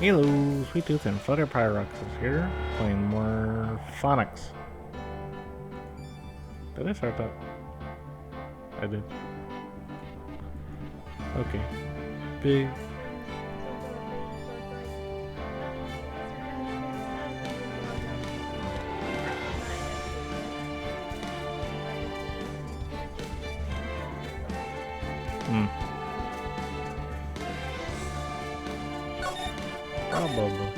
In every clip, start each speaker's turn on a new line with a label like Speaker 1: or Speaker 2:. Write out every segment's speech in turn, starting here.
Speaker 1: Hello, Sweet Tooth and Flutter Pyrox is here, playing more Phonics. Did I start that? I did. Okay. Big. Probably.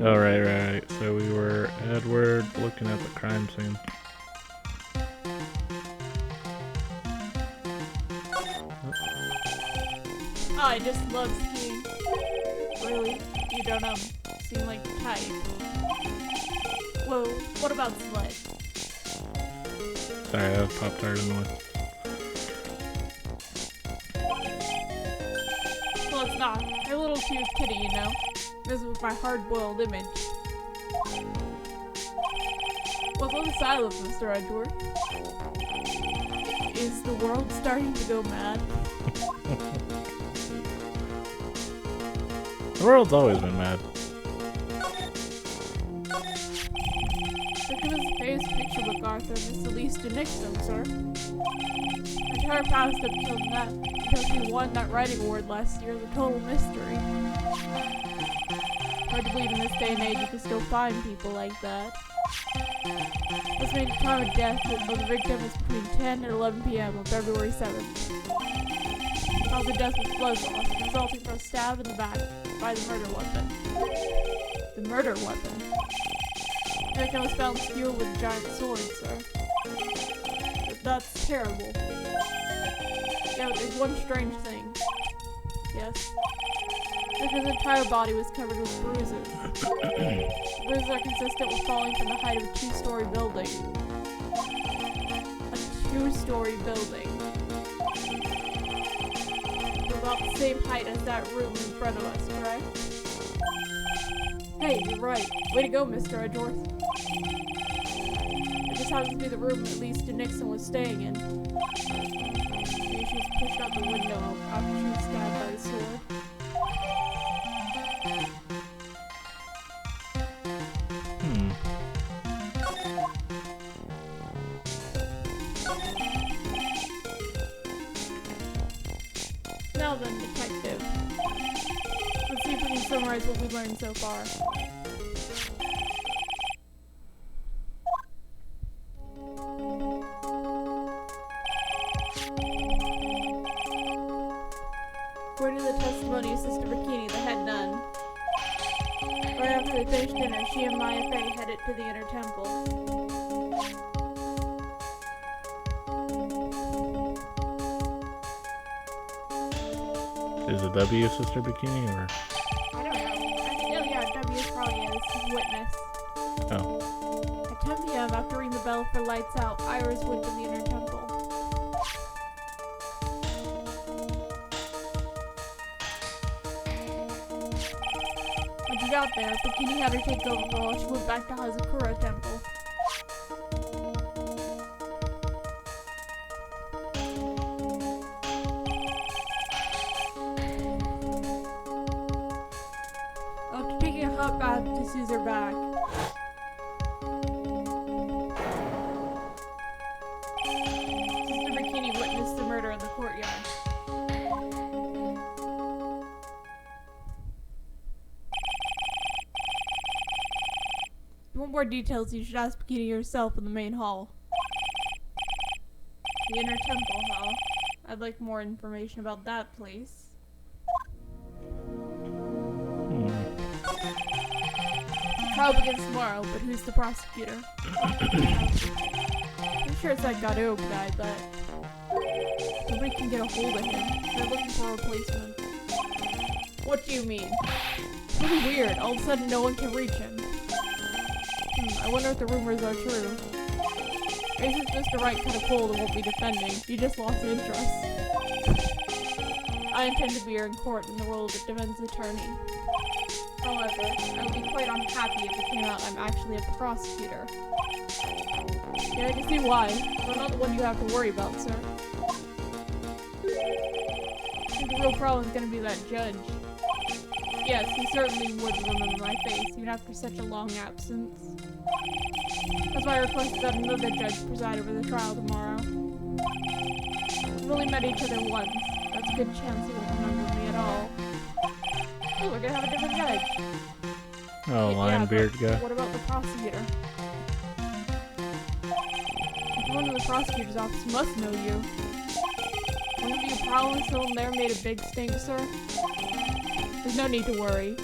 Speaker 1: Oh, right. So we were Edward looking at the crime scene.
Speaker 2: Oh, I just love skiing. Really? You don't seem like the type. Whoa, what about sled?
Speaker 1: Sorry, I was Pop-Tart in the way.
Speaker 2: Well, it's not. You're a little too kiddie, you know? This was my hard-boiled image. What's on the silence, Mr. Edgeworth? Is the world starting to go mad?
Speaker 1: The world's always been mad.
Speaker 2: Look at his famous picture book author, Mr. Lisa Nixon, sir. Entire past up till that, because he won that writing award last year is a total mystery. Hard to believe in this day and age you can still find people like that. Estimated time of death of the victim is between 10 and 11 p.m. on February 7th. Cause of death was blood loss, resulting from a stab in the back by the murder weapon. The murder weapon? The victim was found skewered with a giant sword, sir. That's terrible. Yeah, but there's one strange thing. Yes. The victim's entire body was covered with bruises. Bruises are consistent with falling from the height of a two-story building. A two-story building. About the same height as that room in front of us, correct? Hey, you're right. Way to go, Mr. Edgeworth. It just happens to be the room at least Nixon was staying in. Maybe she was pushed out the window after she was stabbed by the sword. Now then, detective. Let's see if we can summarize what we've learned so far. According to the testimony of Sister Bikini, the head nun, right after they finished dinner, she and Maya Fey headed to the inner temple.
Speaker 1: Is it W Sister Bikini or?
Speaker 2: I don't know. Yeah, W is probably his witness.
Speaker 1: Oh.
Speaker 2: At 10 p.m., after ringing the bell for lights out, Iris went to the inner temple. When she got there, Bikini had her take over while she went back to Hazakura Temple. After taking a hot bath to soothe her back, Sister Bikini witnessed the murder in the courtyard. If you want more details, you should ask Bikini yourself in the main hall. The inner temple, huh? I'd like more information about that place. Trial begins tomorrow, but who's the prosecutor? I'm sure it's that Gadob guy, but nobody can get a hold of him. They're looking for a replacement. What do you mean? It's really weird. All of a sudden, no one can reach him. I wonder if the rumors are true. Maybe since Mr. Wright kind of cold and won't be defending, he just lost interest. I intend to be here in court in the role of a defense attorney. However, I would be quite unhappy if it came out I'm actually a prosecutor. Yeah, I can see why. I'm not the one you have to worry about, sir. The real problem is gonna be that judge. Yes, he certainly would remember my face, even after such a long absence. That's why I requested that another judge preside over the trial tomorrow. We've only met each other once. That's a good chance he won't remember me at all. Oh, we're gonna have a different judge.
Speaker 1: Oh, lion beard guy.
Speaker 2: What about the prosecutor? One of the prosecutor's office must know you. One of you prowling someone there made a big stink, sir? There's no need to worry.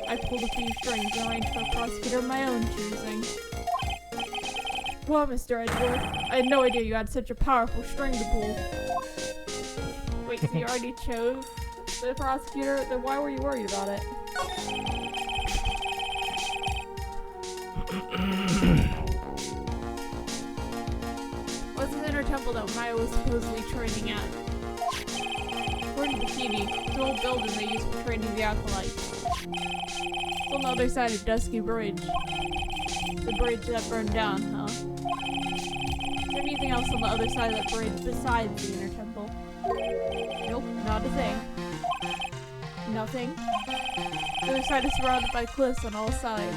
Speaker 2: I pulled a few strings and arranged for a prosecutor of my own choosing. Well, Mr. Edgeworth, I had no idea you had such a powerful string to pull. Wait, so you already chose the prosecutor? Then why were you worried about it? What's this inner temple that Maya was supposedly training at? According to Bikini, it's an old building they use for training the acolytes. It's on the other side of Dusky Bridge. The bridge that burned down, huh? Is there anything else on the other side of that bridge besides the inner temple? Nope, not a thing. Nothing? The other side is surrounded by cliffs on all sides.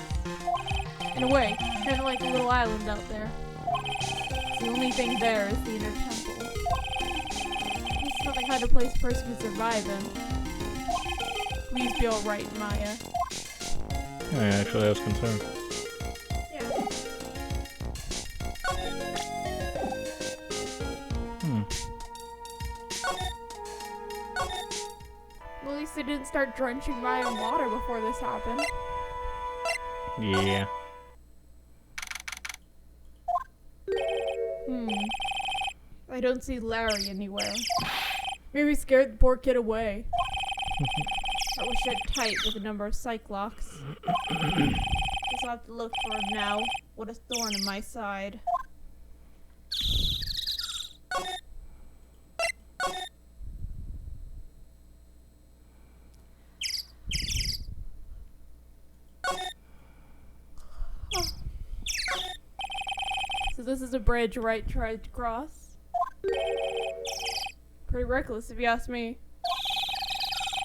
Speaker 2: In a way, kind of like a little island out there. The only thing there is the inner temple. It's not the kind of place a person can survive in. Please be alright, Maya.
Speaker 1: Yeah, actually, I was concerned.
Speaker 2: Yeah. Well, at least they didn't start drenching Maya in water before this happened.
Speaker 1: Yeah.
Speaker 2: I don't see Larry anywhere. Maybe he scared the poor kid away. That was shut tight with a number of Cyclocks. Guess I'll have to look for him now. What a thorn in my side. So this is a bridge Wright tried to cross. Pretty reckless if you ask me.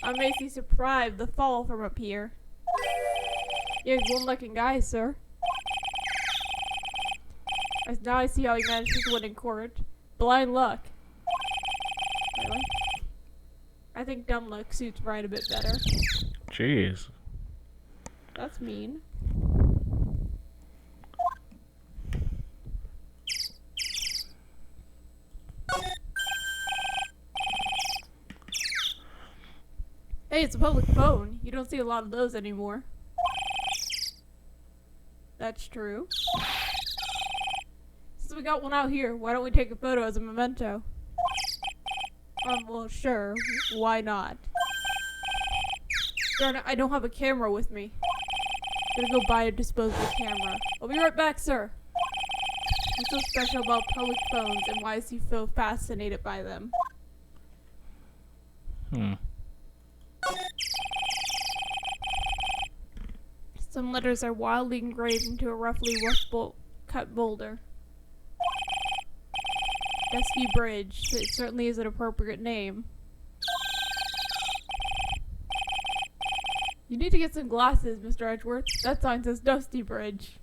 Speaker 2: I'm Macy surprised the fall from up here. Yeah, he's one looking guy, sir. Now I see how he managed to win in court. Blind luck. Really? I think dumb luck suits Brian a bit better.
Speaker 1: Jeez.
Speaker 2: That's mean. Hey, it's a public phone. You don't see a lot of those anymore. That's true. Since we got one out here, why don't we take a photo as a memento? Well, sure. Why not? Darn it, I don't have a camera with me. I'm gonna go buy a disposable camera. I'll be right back, sir. What's so special about public phones, and why is he so fascinated by them? Some letters are wildly engraved into a roughly cut boulder. Dusky Bridge. It certainly is an appropriate name. You need to get some glasses, Mr. Edgeworth. That sign says Dusty Bridge.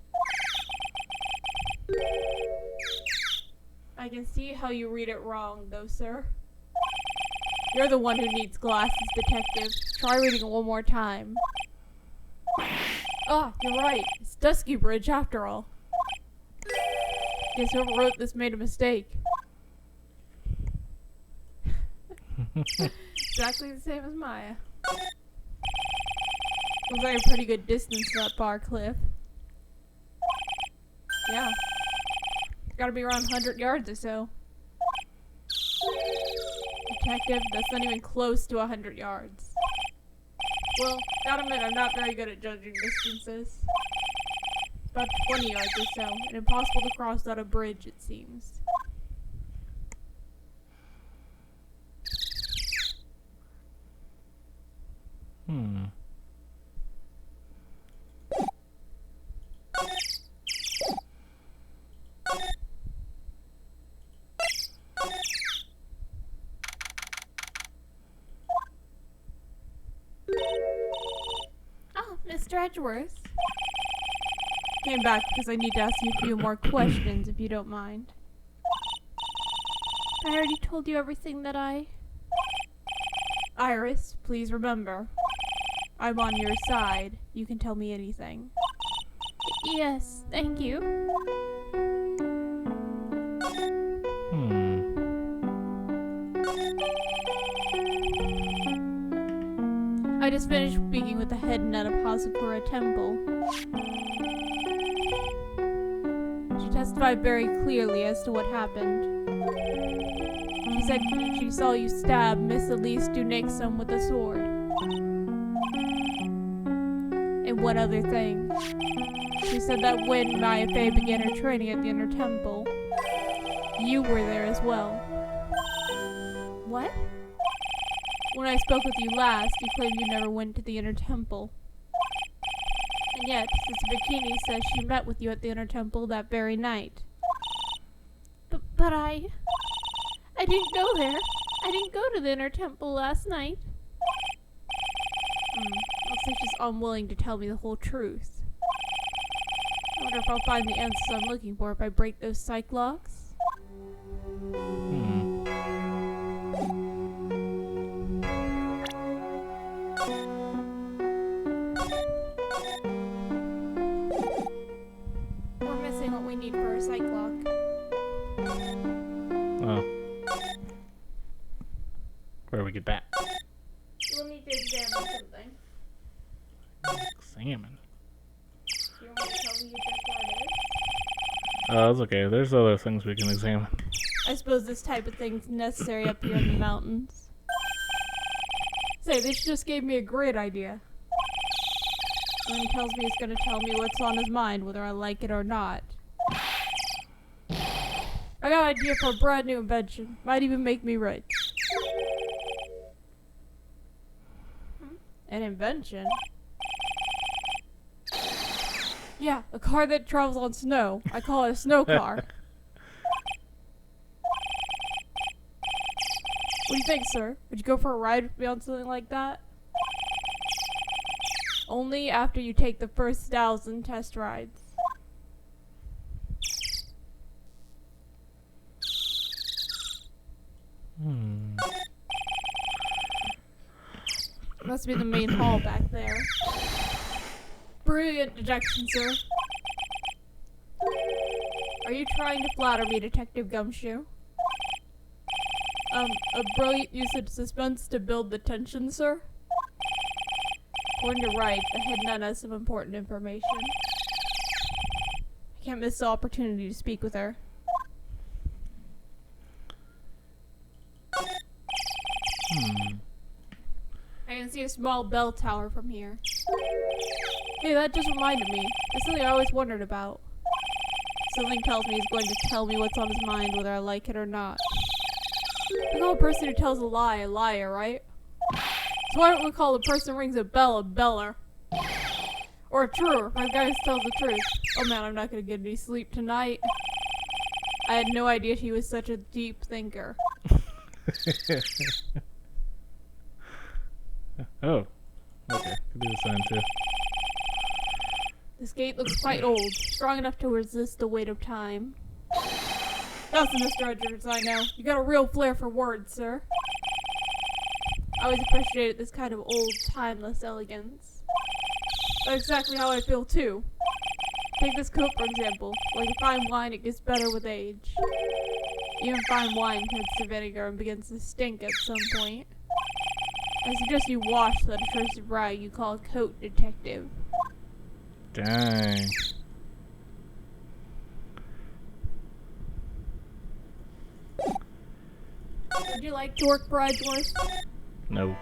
Speaker 2: I can see how you read it wrong, though, sir. You're the one who needs glasses, detective. Try reading it one more time. Ah, you're right. It's Dusky Bridge after all. Guess whoever wrote this made a mistake. Exactly the same as Maya. Looks like a pretty good distance to that bar cliff. Yeah. Gotta be around 100 yards or so. Detective, that's not even close to 100 yards. Well, gotta admit, I'm not very good at judging distances. About 20 yards or so, and impossible to cross without a bridge, it seems. Mr. Edgeworth. Came back because I need to ask you a few more questions, if you don't mind. I already told you everything that Iris, please remember. I'm on your side. You can tell me anything. Yes, thank you. I just finished speaking with the head nun of Hasakura Temple. She testified very clearly as to what happened. She said she saw you stab Miss Elise Dunixum with a sword. And one other thing. She said that when Maya Fey began her training at the Inner Temple, you were there as well. What? When I spoke with you last, you claimed you never went to the Inner Temple. And yet, Sister Bikini says she met with you at the Inner Temple that very night. But I didn't go there. I didn't go to the Inner Temple last night. Looks like she's unwilling to tell me the whole truth. I wonder if I'll find the answers I'm looking for if I break those psych locks. We're missing what we need for a psych lock.
Speaker 1: Oh. Where do we get that?
Speaker 2: We'll need to examine something.
Speaker 1: Examine?
Speaker 2: Do you want me to tell you just what it is?
Speaker 1: Oh, it's okay. There's other things we can examine.
Speaker 2: I suppose this type of thing's necessary up here in the mountains. Say, this just gave me a great idea. When he tells me he's gonna tell me what's on his mind, whether I like it or not. I got an idea for a brand new invention. Might even make me rich. An invention? Yeah, a car that travels on snow. I call it a snow car. What do you think, sir? Would you go for a ride with me on something like that? Only after you take the first 1,000 test rides. Must be the main hall back there. Brilliant deduction, sir. Are you trying to flatter me, Detective Gumshoe? A brilliant use of suspense to build the tension, sir? According to Wright, the head nun has some important information. I can't miss the opportunity to speak with her. I can see a small bell tower from here. Hey, that just reminded me. There's something I always wondered about. Something tells me he's going to tell me what's on his mind, whether I like it or not. We call a person who tells a liar, right? So why don't we call the person who rings a bell a beller? Or a truer, my guy who tells the truth. Oh man, I'm not gonna get any sleep tonight. I had no idea he was such a deep thinker.
Speaker 1: Oh. Okay. Could do the sign too.
Speaker 2: This gate looks quite old, strong enough to resist the weight of time. That's Mr. Edgeworth, I know. You got a real flair for words, sir. I always appreciated this kind of old, timeless elegance. That's exactly how I feel, too. Take this coat, for example. Like a fine wine, it gets better with age. Even fine wine turns to vinegar and begins to stink at some point. I suggest you wash that atrocious rag you call a coat, detective.
Speaker 1: Dang.
Speaker 2: Would you like to work for Edgeworth?
Speaker 1: No.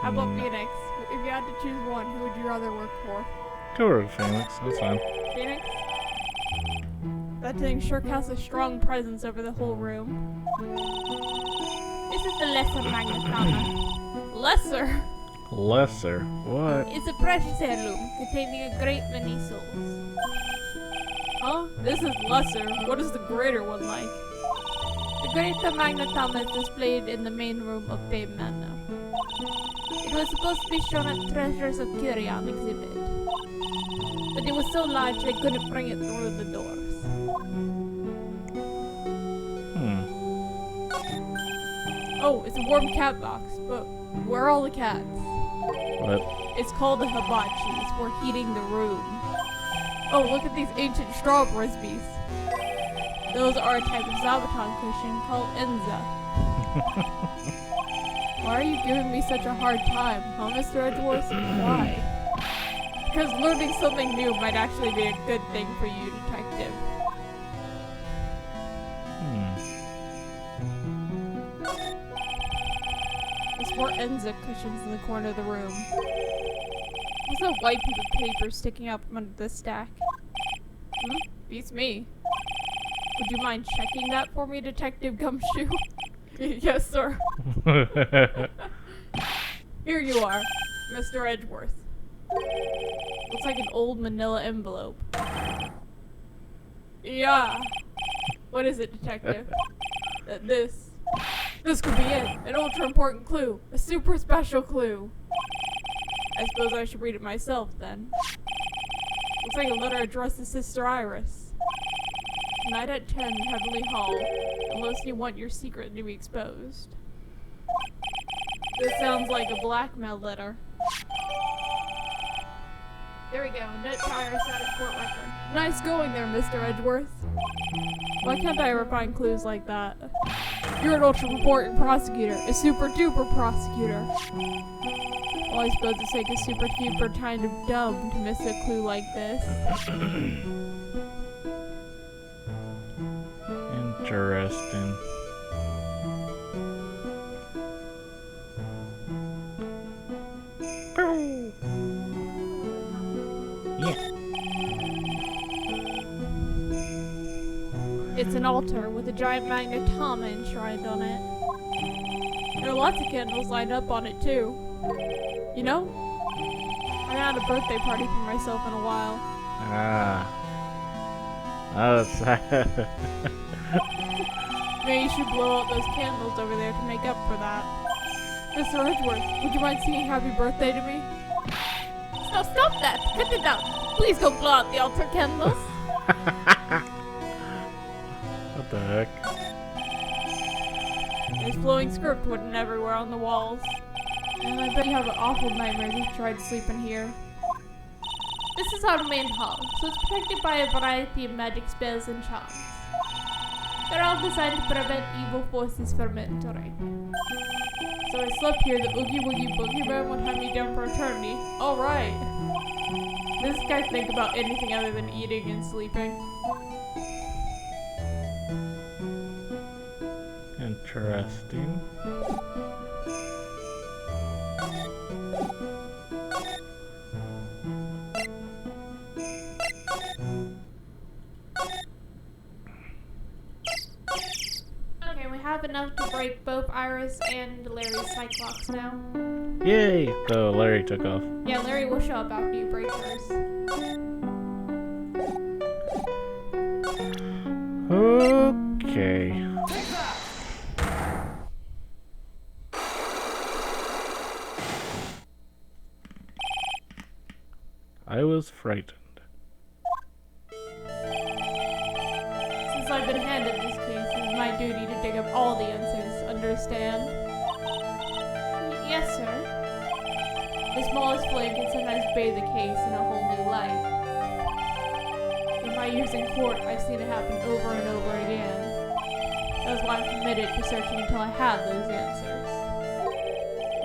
Speaker 2: How about Phoenix? If you had to choose one, who would you rather work for?
Speaker 1: Go work with Phoenix. That's fine.
Speaker 2: Phoenix? That thing sure casts a strong presence over the whole room. This is the lesser magnetama. Lesser?
Speaker 1: Lesser. What?
Speaker 2: It's a precious heirloom containing a great many souls. Huh? This is lesser. What is the greater one like? The greater magnetama is displayed in the main room of Fame Manor. It was supposed to be shown at Treasures of Curion exhibit. But it was so large they couldn't bring it through the doors. Oh, it's a warm cat box, but where are all the cats?
Speaker 1: What?
Speaker 2: It's called a hibachi. It's for heating the room. Oh, look at these ancient straw frisbees. Those are a type of zabuton cushion called Enza. Why are you giving me such a hard time, huh, Mr. Edgeworth? Why? Because learning something new might actually be a good thing for you, detective. There's more Enza cushions in the corner of the room. What's that white piece of paper sticking out from under the stack? Beats me. Would you mind checking that for me, Detective Gumshoe? Yes, sir. Here you are, Mr. Edgeworth. Looks like an old manila envelope. Yeah. What is it, Detective? This could be it. An ultra important clue. A super special clue. I suppose I should read it myself, then. Looks like a letter addressed to Sister Iris. Night at 10, Heavenly Hall. Unless you want your secret to be exposed. This sounds like a blackmail letter. There we go. Note to Iris out of court record. Nice going there, Mr. Edgeworth. Why can't I ever find clues like that? You're an ultra-important prosecutor. A super-duper prosecutor. Well, I suppose it's like a super-duper kind of dumb to miss a clue like this.
Speaker 1: Interesting. Yeah.
Speaker 2: It's an altar with a giant magnetoma enshrined on it. There are lots of candles lined up on it too. You know, I haven't had a birthday party for myself in a while.
Speaker 1: Oh, that's
Speaker 2: Maybe you should blow out those candles over there to make up for that. Mr. Edgeworth, would you mind singing happy birthday to me? Stop that! Cut it out! Please don't blow out the altar candles!
Speaker 1: What the heck?
Speaker 2: There's flowing script written everywhere on the walls. And I bet you have an awful nightmare if you try to sleep in here. This is our main hall, so it's protected by a variety of magic spells and charms. They're all designed to prevent evil forces from entering. So I slept here, the Oogie Woogie Boogeyman would have me down for eternity. Alright. This guy think about anything other than eating and sleeping.
Speaker 1: Interesting.
Speaker 2: Okay, we have enough to break both Iris and Larry's Cyclops now.
Speaker 1: Yay! So Larry took off.
Speaker 2: Yeah, Larry will show up after you break hers.
Speaker 1: Okay. I was frightened.
Speaker 2: Since I've been handed this case, it's my duty to dig up all the answers, understand? Yes, sir. The smallest flame can sometimes bathe the case in a whole new light. In my years in court, I've seen it happen over and over again. That's why I'm committed to searching until I have those answers.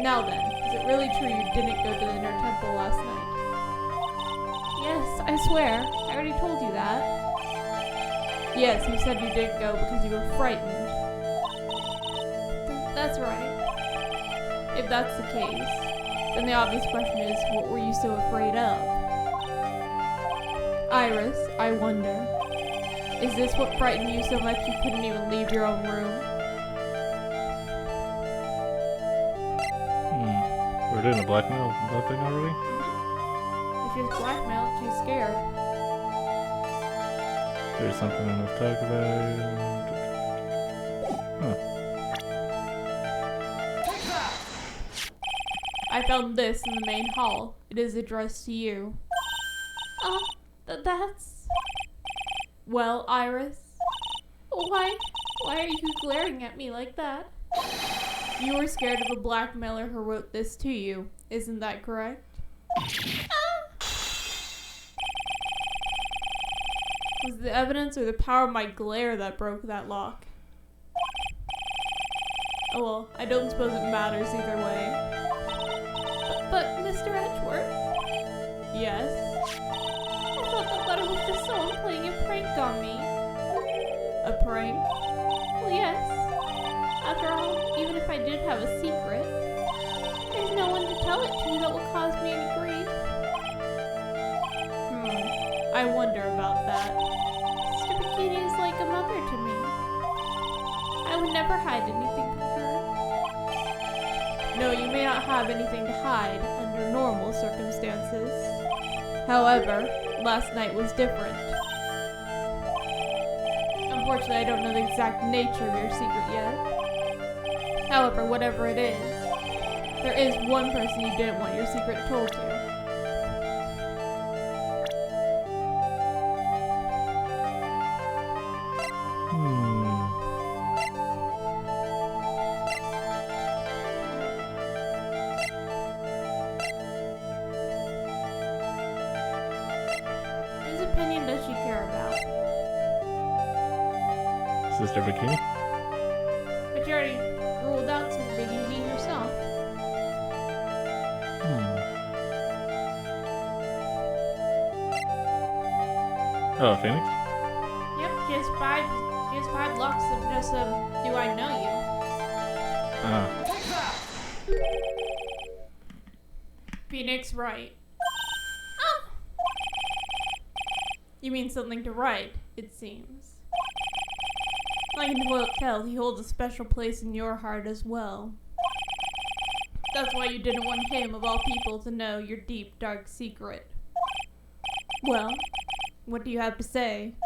Speaker 2: Now then, is it really true you didn't go to the inner temple last night? Yes, I swear. I already told you that. Yes, you said you didn't go because you were frightened. That's right. If that's the case, then the obvious question is, what were you so afraid of? Iris, I wonder, is this what frightened you so much you couldn't even leave your own room?
Speaker 1: We're doing a blackmail thing already?
Speaker 2: If she's blackmailed, she's scared.
Speaker 1: There's something I must talk about. Huh.
Speaker 2: I I found this in the main hall. It is addressed to you. That's... Well, Iris? Why are you glaring at me like that? You were scared of the blackmailer who wrote this to you. Isn't that correct? Was the evidence or the power of my glare that broke that lock? Oh well, I don't suppose it matters either way. But Mr. Edgeworth? Yes? I thought the letter was just someone playing a prank on me. A prank? Well, yes. After all, even if I did have a secret, there's no one to tell it to that will cause me any grief. I wonder about that. Sister Bikini is like a mother to me. I would never hide anything from her. No, you may not have anything to hide under normal circumstances. However, last night was different. Unfortunately, I don't know the exact nature of your secret yet. However, whatever it is, there is one person you didn't want your secret told to. Whose opinion does she care about?
Speaker 1: Sister Bikini?
Speaker 2: But you already ruled out Sister Bikini herself.
Speaker 1: Oh, Phoenix?
Speaker 2: Yep, she has five locks of just do I know you? Phoenix Wright. Oh. You mean something to write, it seems. I can tell he holds a special place in your heart as well. That's why you didn't want him, of all people, to know your deep, dark secret. Well, what do you have to say? I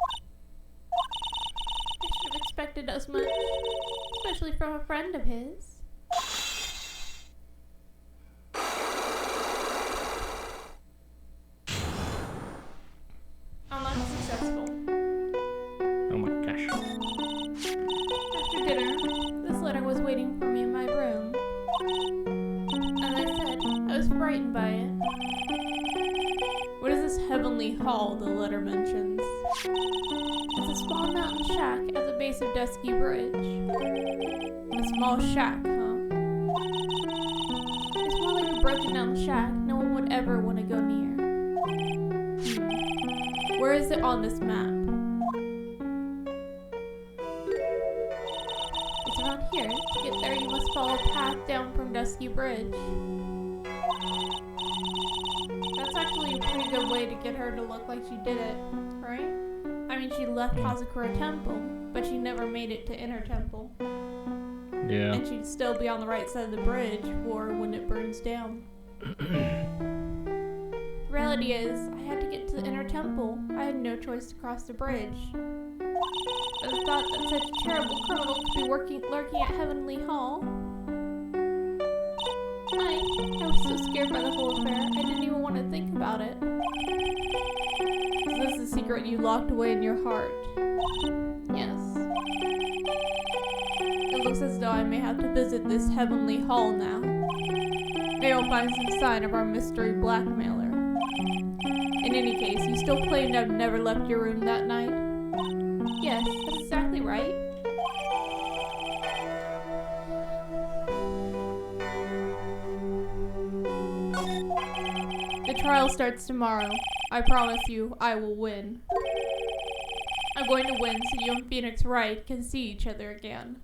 Speaker 2: should have expected as much, especially from a friend of his. I'm not successful.
Speaker 1: Oh my gosh.
Speaker 2: After dinner, this letter was waiting for me in my room. As I said, I was frightened by it. What is this heavenly hall the letter mentions? It's a small mountain shack at the base of Dusky Bridge. A small shack, huh? It's more like a broken down shack no one would ever want to go near. Where is it on this map? It's around here. To get there, you must follow a path down from Dusky Bridge. That's actually a pretty good way to get her to look like she did it, right? I mean, she left Hazakura Temple, but she never made it to Inner Temple.
Speaker 1: Yeah.
Speaker 2: And she'd still be on the right side of the bridge for when it burns down. The reality is, I had to get to the Inner Temple. I had no choice to cross the bridge. But the thought that such a terrible criminal could be lurking at Heavenly Hall. I was so scared by the whole affair, I didn't even want to think about it. Is this a secret you locked away in your heart? Yes. It looks as though I may have to visit this Heavenly Hall now. Maybe I'll find some sign of our mystery blackmailer. In any case, you still claim to have never left your room that night? Yes, that's exactly right. The trial starts tomorrow. I promise you, I will win. I'm going to win so you and Phoenix Wright can see each other again.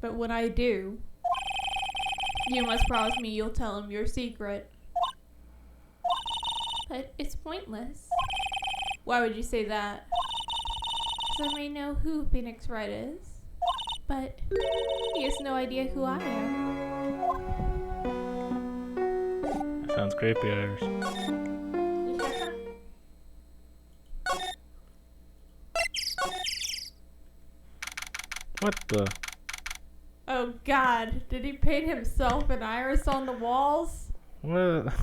Speaker 2: But when I do, you must promise me you'll tell him your secret. But it's pointless. Why would you say that? Because I may know who Phoenix Wright is, but he has no idea who I am.
Speaker 1: That sounds creepy, Iris. What the?
Speaker 2: Oh God, did he paint himself an iris on the walls?
Speaker 1: What?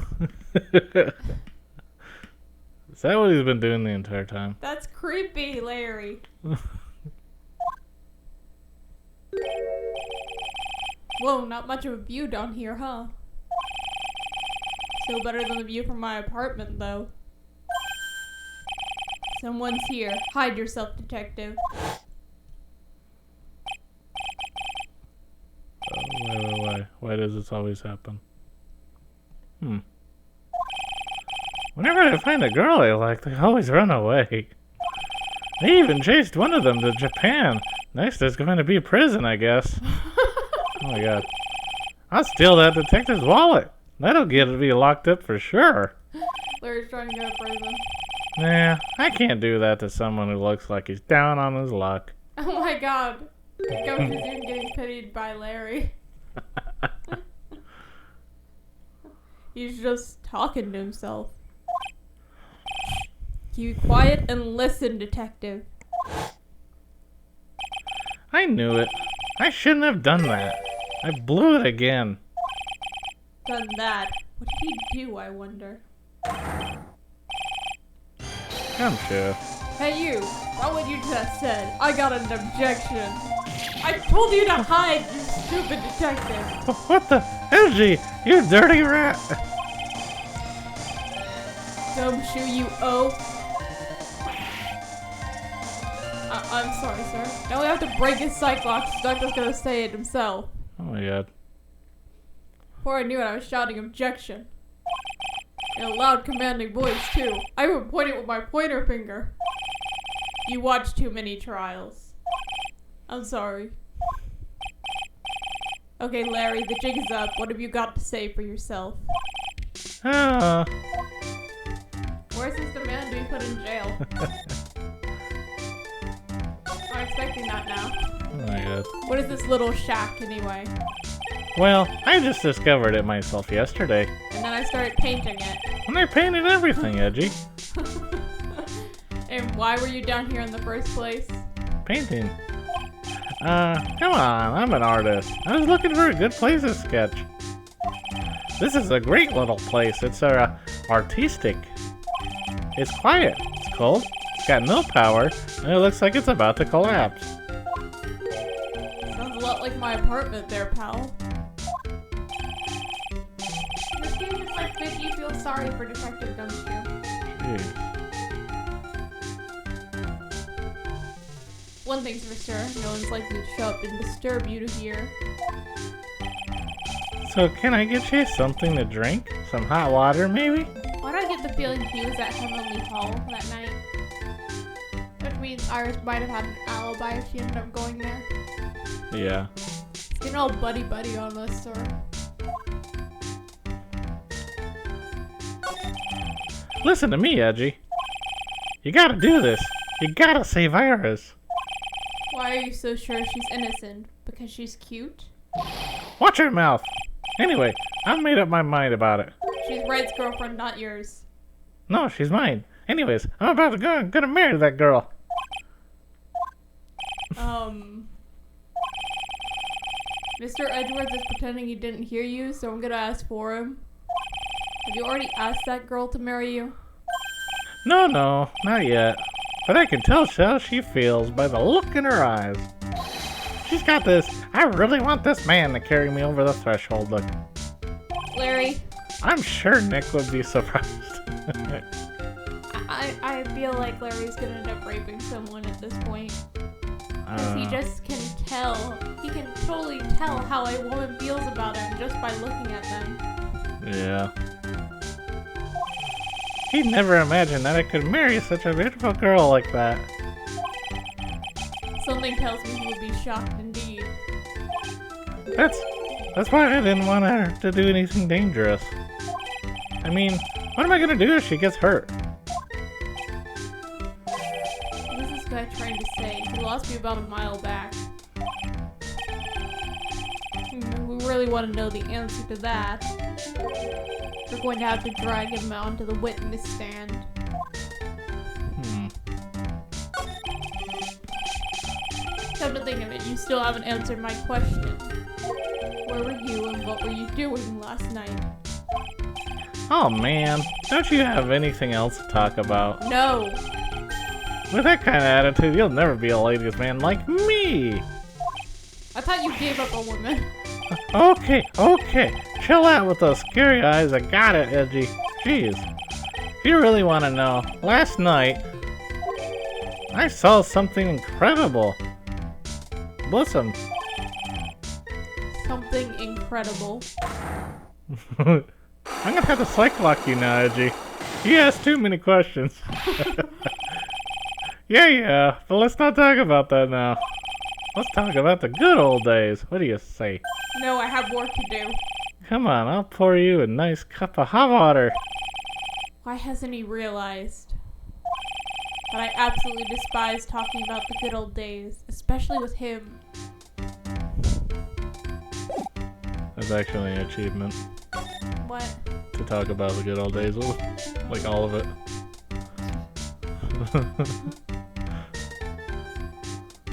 Speaker 1: Is that what he's been doing the entire time?
Speaker 2: That's creepy, Larry. Whoa, not much of a view down here, huh? Still better than the view from my apartment, though. Someone's here. Hide yourself, detective.
Speaker 1: Why does this always happen? Whenever I find a girl I like, they always run away. They even chased one of them to Japan. Next there's going to be prison, I guess. Oh my god. I'll steal that detective's wallet. That'll get me locked up for sure.
Speaker 2: Larry's trying to go to prison.
Speaker 1: Nah, I can't do that to someone who looks like he's down on his luck.
Speaker 2: Oh my god. The coach is even getting pitied by Larry. He's just talking to himself. Keep quiet and listen, detective.
Speaker 1: I knew it. I shouldn't have done that. I blew it again.
Speaker 2: Done that. What did he do, I wonder?
Speaker 1: I'm sure.
Speaker 2: Hey you, what would you just said? I got an objection. I told you to hide, you stupid detective.
Speaker 1: What the? Edgy, you dirty rat.
Speaker 2: Gumshoe, you oaf. I'm sorry, sir. Now we have to break his Cyclops. The doctor's gonna say it himself.
Speaker 1: Oh my god.
Speaker 2: Before I knew it, I was shouting objection. In a loud, commanding voice, too. I even pointed with my pointer finger. You watch too many trials. I'm sorry. Okay, Larry, the jig is up. What have you got to say for yourself? Where's this demand to be put in jail? I'm expecting that now.
Speaker 1: Oh my god.
Speaker 2: What is this little shack, anyway?
Speaker 1: Well, I just discovered it myself yesterday.
Speaker 2: And then I started painting it.
Speaker 1: And I painted everything, Edgy.
Speaker 2: And why were you down here in the first place?
Speaker 1: Painting. Come on, I'm an artist. I was looking for a good place to sketch. This is a great little place. It's artistic. It's quiet. It's cold. It's got no power, and it looks like it's about to collapse.
Speaker 2: Sounds a lot like my apartment there, pal. This game is like making you feel sorry for Detective Gumshoe.
Speaker 1: Jeez.
Speaker 2: One thing's for sure, no one's likely to show up and disturb you to hear.
Speaker 1: So can I get you something to drink? Some hot water, maybe?
Speaker 2: Why do I get the feeling he was at Heavenly Hall that night? Which means Iris might have had an alibi if she ended up going there.
Speaker 1: Yeah.
Speaker 2: It's getting all buddy-buddy on us, sir.
Speaker 1: Listen to me, Edgy. You gotta do this. You gotta save Iris.
Speaker 2: Why are you so sure she's innocent? Because she's cute?
Speaker 1: Watch your mouth. Anyway, I've made up my mind about it.
Speaker 2: She's Red's girlfriend, not yours.
Speaker 1: No, she's mine. Anyways, I'm about to go. I'm gonna marry that girl.
Speaker 2: Mr. Edgeworth is pretending he didn't hear you, so I'm gonna ask for him. Have you already asked that girl to marry you?
Speaker 1: No, not yet. But I can tell how she feels by the look in her eyes. She's got this, I really want this man to carry me over the threshold look.
Speaker 2: Larry?
Speaker 1: I'm sure Nick would be surprised.
Speaker 2: I feel like Larry's gonna end up raping someone at this point. Because he just can tell. He can totally tell how a woman feels about him just by looking at them.
Speaker 1: Yeah. He'd never imagined that I could marry such a beautiful girl like that.
Speaker 2: Something tells me he would be shocked indeed.
Speaker 1: That's why I didn't want her to do anything dangerous. I mean, what am I gonna do if she gets hurt?
Speaker 2: What is this guy trying to say? He lost me about a mile back. We really want to know the answer to that. We're going to have to drag him onto the witness stand. Come to think of it, you still haven't answered my question. Where were you and what were you doing last night?
Speaker 1: Oh man, don't you have anything else to talk about?
Speaker 2: No.
Speaker 1: With that kind of attitude, you'll never be a ladies' man like me!
Speaker 2: I thought you gave up on women.
Speaker 1: Okay, chill out with those scary eyes, I got it, Edgy. Jeez. If you really want to know, last night, I saw something incredible. Listen.
Speaker 2: Something incredible.
Speaker 1: I'm gonna have to psych lock you now, Edgy. You asked too many questions. Yeah, but let's not talk about that now. Let's talk about the good old days. What do you say?
Speaker 2: No, I have work to do.
Speaker 1: Come on, I'll pour you a nice cup of hot water.
Speaker 2: Why hasn't he realized that I absolutely despise talking about the good old days, especially with him?
Speaker 1: That's actually an achievement.
Speaker 2: What?
Speaker 1: To talk about the good old days. Like all of it.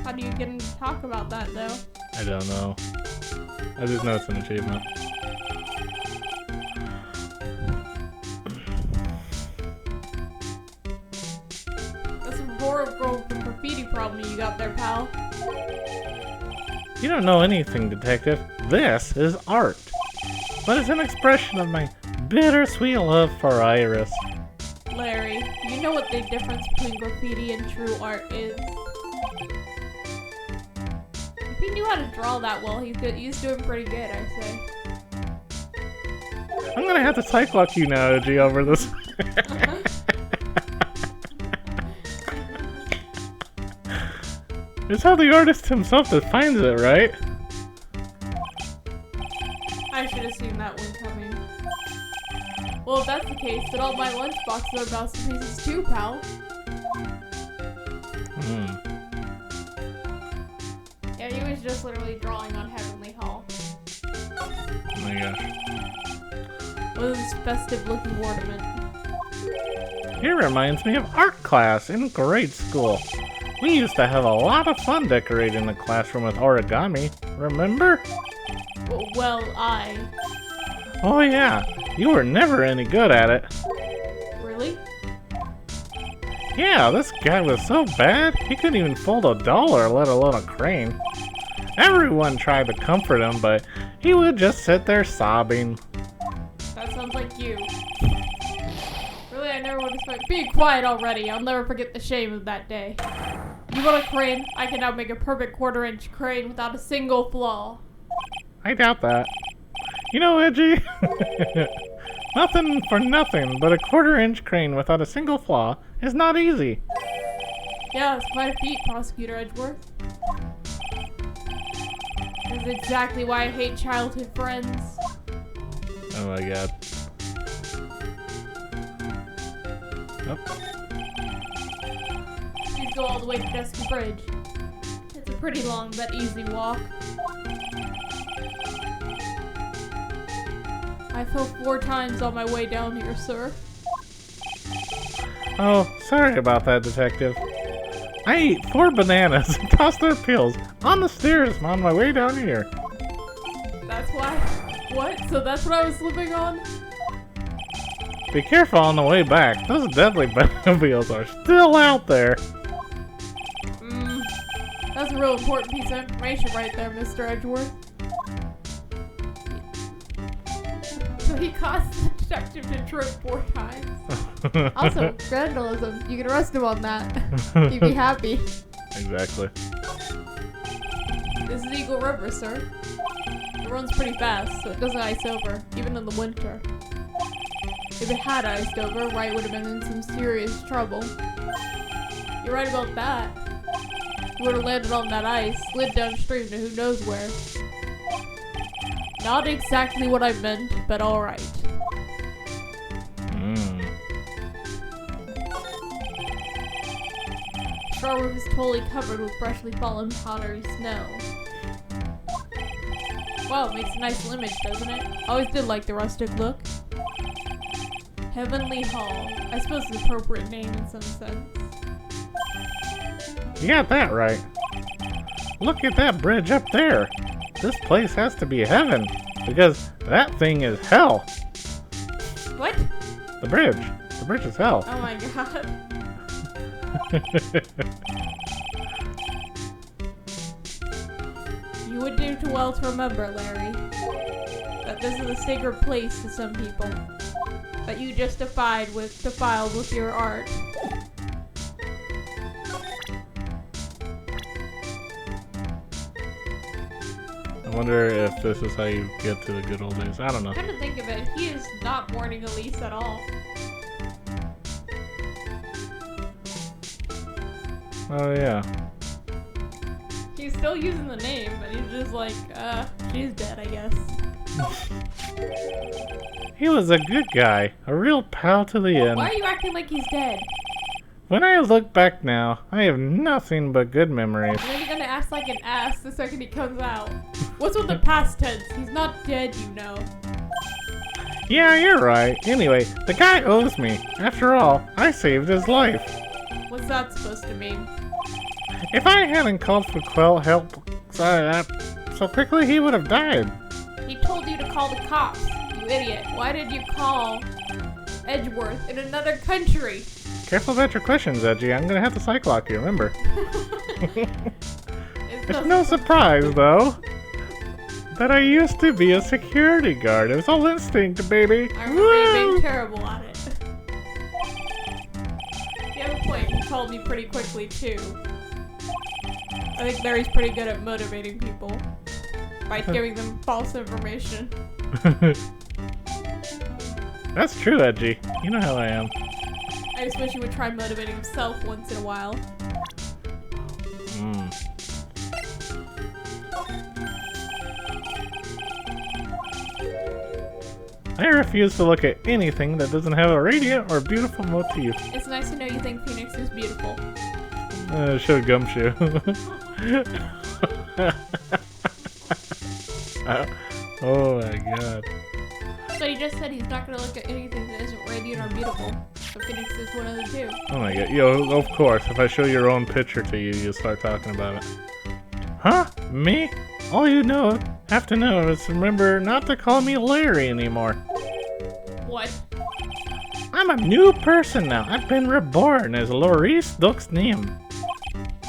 Speaker 2: How do you get him to talk about that, though?
Speaker 1: I don't know. I just know it's an achievement.
Speaker 2: That's a horrible graffiti problem you got there, pal.
Speaker 1: You don't know anything, Detective. This is art. But it's an expression of my bittersweet love for Iris.
Speaker 2: Larry, you know what the difference between graffiti and true art is. If he knew how to draw that well, he's doing pretty good, I say.
Speaker 1: I'm gonna have to psych lock you now, Edgy, over this. It's how the artist himself defines it, right?
Speaker 2: I should have seen that one coming. Well, if that's the case, then all my lunchboxes are masterpieces too, pal. Yeah, he was just literally drawing on Heavenly Hall.
Speaker 1: Oh my gosh.
Speaker 2: What is this festive-looking ornament?
Speaker 1: It reminds me of art class in grade school. We used to have a lot of fun decorating the classroom with origami, remember?
Speaker 2: Well,
Speaker 1: Oh yeah, you were never any good at it.
Speaker 2: Really?
Speaker 1: Yeah, this guy was so bad, he couldn't even fold a dollar, let alone a crane. Everyone tried to comfort him, but he would just sit there sobbing.
Speaker 2: That sounds like you. Really, I never would expect. Be quiet already. I'll never forget the shame of that day. You want a crane? I can now make a perfect quarter-inch crane without a single flaw.
Speaker 1: I doubt that. You know, Edgy, nothing for nothing, but a quarter-inch crane without a single flaw is not easy.
Speaker 2: Yeah, it's quite a feat, Prosecutor Edgeworth. This is exactly why I hate childhood friends.
Speaker 1: Oh my god. Nope.
Speaker 2: Please go all the way to Dusky Bridge. It's a pretty long but easy walk. I fell 4 times on my way down here, sir.
Speaker 1: Oh, sorry about that, Detective. I ate 4 bananas and tossed their peels on the stairs on my way down here.
Speaker 2: That's why? What? So that's what I was slipping on?
Speaker 1: Be careful on the way back. Those deadly banana peels are still out there.
Speaker 2: That's a real important piece of information right there, Mr. Edgeworth. So he caused the detective to trip 4 times. Also, vandalism. You can arrest him on that. He'd be happy.
Speaker 1: Exactly.
Speaker 2: This is Eagle River, sir. It runs pretty fast, so it doesn't ice over, even in the winter. If it had iced over, Wright would have been in some serious trouble. You're right about that. He would have landed on that ice, slid downstream to who knows where. Not exactly what I meant, but alright. Straw Roof is totally covered with freshly fallen powdery snow. Wow, it makes a nice image, doesn't it? I always did like the rustic look. Heavenly Hall. I suppose it's an appropriate name in some sense.
Speaker 1: You got that right. look at that bridge up there. This place has to be heaven, because that thing is hell.
Speaker 2: What?
Speaker 1: The bridge. The bridge is hell.
Speaker 2: Oh my god. You would do too well to remember, Larry, that this is a sacred place to some people that you just defiled with your art.
Speaker 1: I wonder if this is how you get to the good old days. I don't know.
Speaker 2: Come to think of it, he is not mourning Elise at all.
Speaker 1: Oh yeah.
Speaker 2: He's still using the name, but he's just like, she's dead, I guess.
Speaker 1: He was a good guy, a real pal to the end.
Speaker 2: Why are you acting like he's dead?
Speaker 1: When I look back now, I have nothing but good memories.
Speaker 2: And then you're gonna act like an ass the second he comes out. What's with the past tense? He's not dead, you know.
Speaker 1: Yeah, you're right. Anyway, the guy owes me. After all, I saved his life.
Speaker 2: What's that supposed to mean?
Speaker 1: If I hadn't called for help so quickly, he would have died.
Speaker 2: He told you to call the cops, you idiot. Why did you call Edgeworth in another country?
Speaker 1: Careful about your questions, Edgy. I'm gonna have to psych-lock you, remember? It's no surprise, though, that I used to be a security guard. It was all instinct, baby.
Speaker 2: I remember you being terrible at it. You have a point. You called me pretty quickly, too. I think Larry's pretty good at motivating people by giving them false information.
Speaker 1: That's true, Edgy. You know how I am.
Speaker 2: I just wish he would try motivating himself once in a while.
Speaker 1: I refuse to look at anything that doesn't have a radiant or beautiful motif.
Speaker 2: It's nice to know you think Phoenix is beautiful.
Speaker 1: Show gumshoe. Oh my god.
Speaker 2: But he just said he's not going to look at anything that isn't radiant or beautiful. So Phoenix is one of the two.
Speaker 1: Oh my god. Yo, of course, if I show your own picture to you, you'll start talking about it. Huh? Me? All you have to know is remember not to call me Larry anymore.
Speaker 2: What?
Speaker 1: I'm a new person now. I've been reborn as Laurice Duxneem.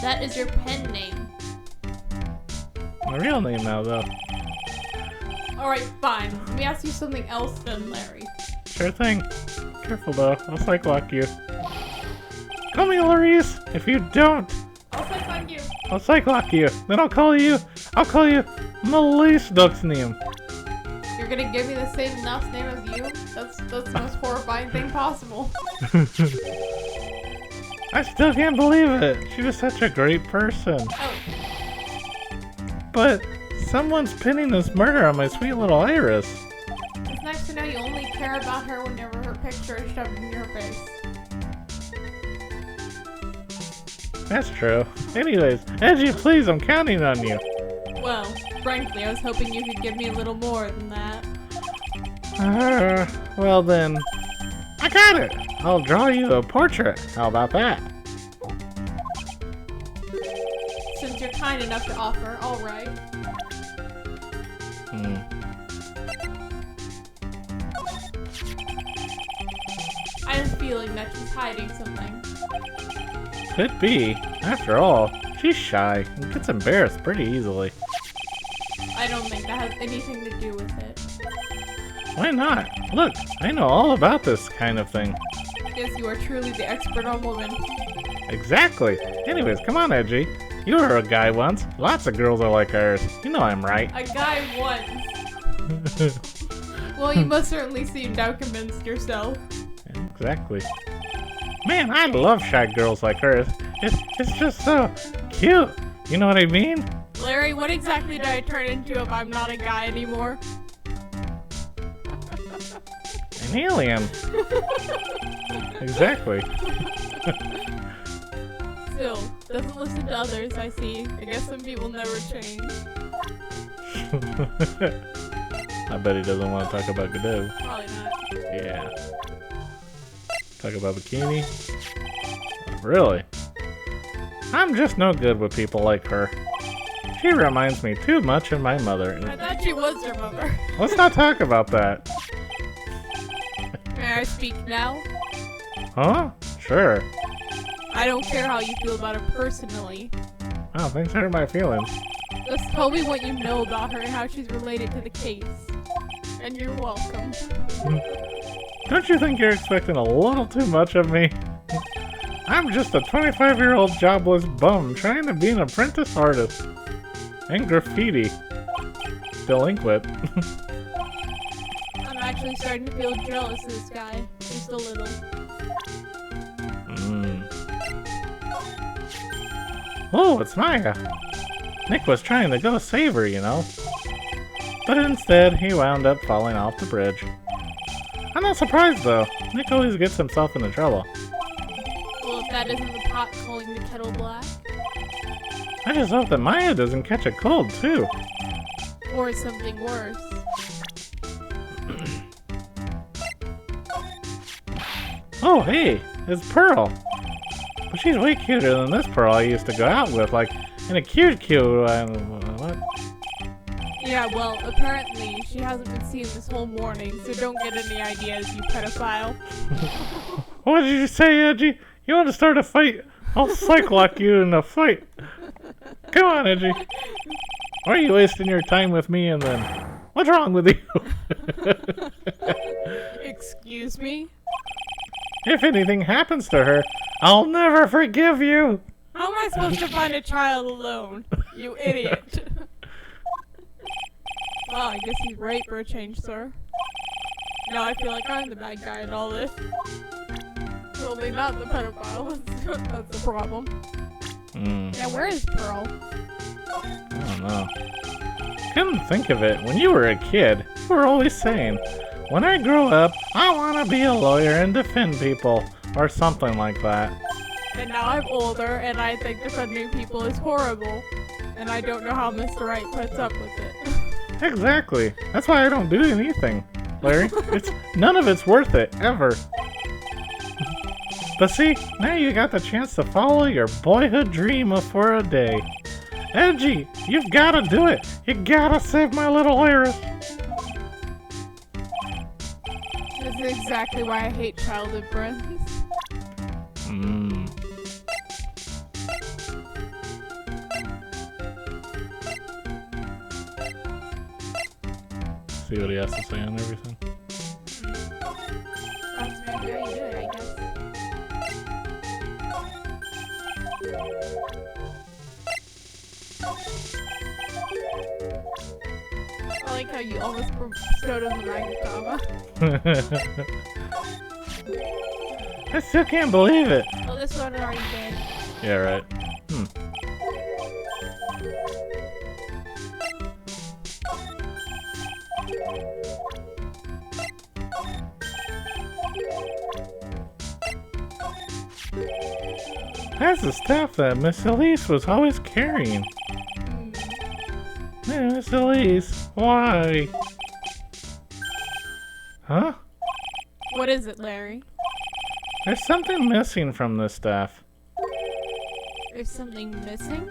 Speaker 2: That is your pen name.
Speaker 1: My real name now, though.
Speaker 2: Alright, fine. Let me ask you something else then, Larry.
Speaker 1: Sure thing. Careful though, I'll psych-lock you. Call me Laurice. If you don't,
Speaker 2: I'll psych-lock you.
Speaker 1: I'll psych-lock you. Then I'll call you Melise Duxneem.
Speaker 2: You're gonna give me the same last name as you? That's the most horrifying thing possible.
Speaker 1: I still can't believe it. She was such a great person.
Speaker 2: Oh.
Speaker 1: But someone's pinning this murder on my sweet little Iris.
Speaker 2: It's nice to know you only care about her whenever her picture is shoved in your face.
Speaker 1: That's true. Anyways, Edgy, please, I'm counting on you.
Speaker 2: Well, frankly, I was hoping you could give me a little more than that.
Speaker 1: Well then, I got it. I'll draw you a portrait. How about that?
Speaker 2: Since you're kind enough to offer, alright. I have a feeling that she's hiding something.
Speaker 1: Could be. After all, she's shy and gets embarrassed pretty easily.
Speaker 2: I don't think that has anything to do with it.
Speaker 1: Why not? Look, I know all about this kind of thing.
Speaker 2: Yes, you are truly the expert on women.
Speaker 1: Exactly. Anyways, come on, Edgy. You were a guy once. Lots of girls are like ours. You know I'm right.
Speaker 2: A guy once. Well, you must certainly seem now convinced yourself.
Speaker 1: Exactly. Man, I love shy girls like her. It's just so cute. You know what I mean?
Speaker 2: Larry, what exactly did I turn into if I'm not a guy anymore?
Speaker 1: An alien. Exactly.
Speaker 2: Still, doesn't listen to others, I see. I guess some people never change.
Speaker 1: I bet he doesn't want to talk about Godot.
Speaker 2: Probably not.
Speaker 1: Yeah. Talk about bikini? Really? I'm just no good with people like her. She reminds me too much of my mother.
Speaker 2: I thought she was your mother.
Speaker 1: Let's not talk about that.
Speaker 2: May I speak now?
Speaker 1: Huh? Sure.
Speaker 2: I don't care how you feel about her personally.
Speaker 1: Oh, thanks for hurt my feelings.
Speaker 2: Just tell me what you know about her and how she's related to the case. And you're welcome.
Speaker 1: Don't you think you're expecting a little too much of me? I'm just a 25-year-old jobless bum trying to be an apprentice artist. And graffiti. Delinquent.
Speaker 2: I'm actually starting to feel jealous of this guy. Just a little.
Speaker 1: Oh, it's Maya. Nick was trying to go save her, you know. But instead, he wound up falling off the bridge. I'm not surprised, though. Nick always gets himself into trouble.
Speaker 2: Well, if that isn't the pot calling the kettle black.
Speaker 1: I just hope that Maya doesn't catch a cold, too.
Speaker 2: Or something worse.
Speaker 1: Oh, hey, it's Pearl. But she's way cuter than this Pearl I used to go out with, like, in a cute, what?
Speaker 2: Yeah, well, apparently she hasn't been seen this whole morning, so don't get any ideas, you pedophile.
Speaker 1: What did you say, Edgy? You want to start a fight? I'll psych-lock you in a fight. Come on, Edgy. Why are you wasting your time with me and then... What's wrong with you?
Speaker 2: Excuse me?
Speaker 1: If anything happens to her, I'll never forgive you.
Speaker 2: How am I supposed to find a child alone? You idiot. Well, I guess he's right for a change, sir. Now I feel like I'm the bad guy in all this. Totally not the pedophile. That's the problem. Now where is Pearl?
Speaker 1: I don't know. Come think of it, when you were a kid, you were always saying, when I grow up, I want to be a lawyer and defend people, or something like that.
Speaker 2: And now I'm older, and I think defending people is horrible. And I don't know how Mr. Right puts up with it.
Speaker 1: Exactly. That's why I don't do anything, Larry. None of it's worth it, ever. But see, now you got the chance to follow your boyhood dream for a day. Edgy, you've gotta do it. You gotta save my little Iris.
Speaker 2: This is exactly why I hate childhood friends.
Speaker 1: See what he has to say on everything.
Speaker 2: That's maybe how you do it, I guess. I like how you almost bestowed on the Magna
Speaker 1: I still can't believe it.
Speaker 2: Well, this one already did.
Speaker 1: Yeah, right. That's the stuff that Miss Elise was always carrying. Miss Elise, why? Huh?
Speaker 2: What is it, Larry?
Speaker 1: There's something missing from this staff.
Speaker 2: There's something missing?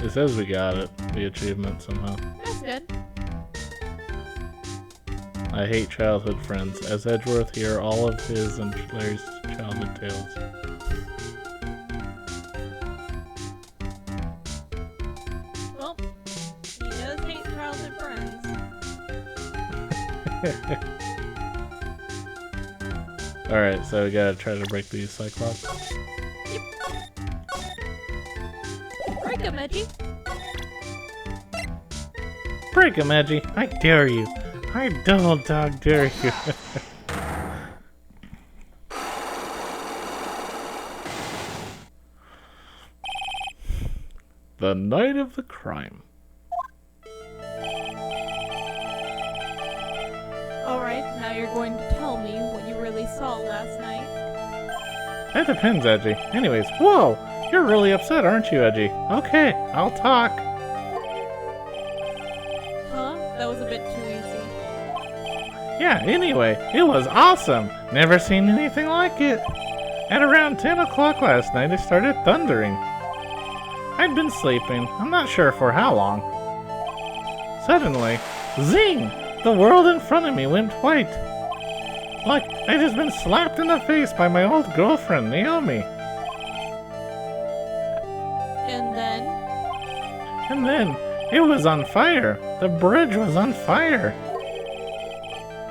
Speaker 1: It says we got it, the achievement somehow.
Speaker 2: That's good.
Speaker 1: I hate childhood friends. As Edgeworth, hear all of his and Larry's childhood tales.
Speaker 2: Well, he does hate childhood friends.
Speaker 1: Alright, so we gotta try to break these Cyclops.
Speaker 2: Break him, Edgy.
Speaker 1: Break him, Edgy! I dare you! I double dog dare you. The night of the crime.
Speaker 2: Alright, now you're going to tell me what you really saw last night.
Speaker 1: That depends, Edgy. Anyways, whoa! You're really upset, aren't you, Edgy? Okay, I'll talk.
Speaker 2: Huh? That was a bit too easy.
Speaker 1: Yeah, anyway, it was awesome. Never seen anything like it. At around 10 o'clock last night, it started thundering. I'd been sleeping, I'm not sure for how long. Suddenly, zing! The world in front of me went white. Like I'd just been slapped in the face by my old girlfriend, Naomi. And then, it was on fire. The bridge was on fire.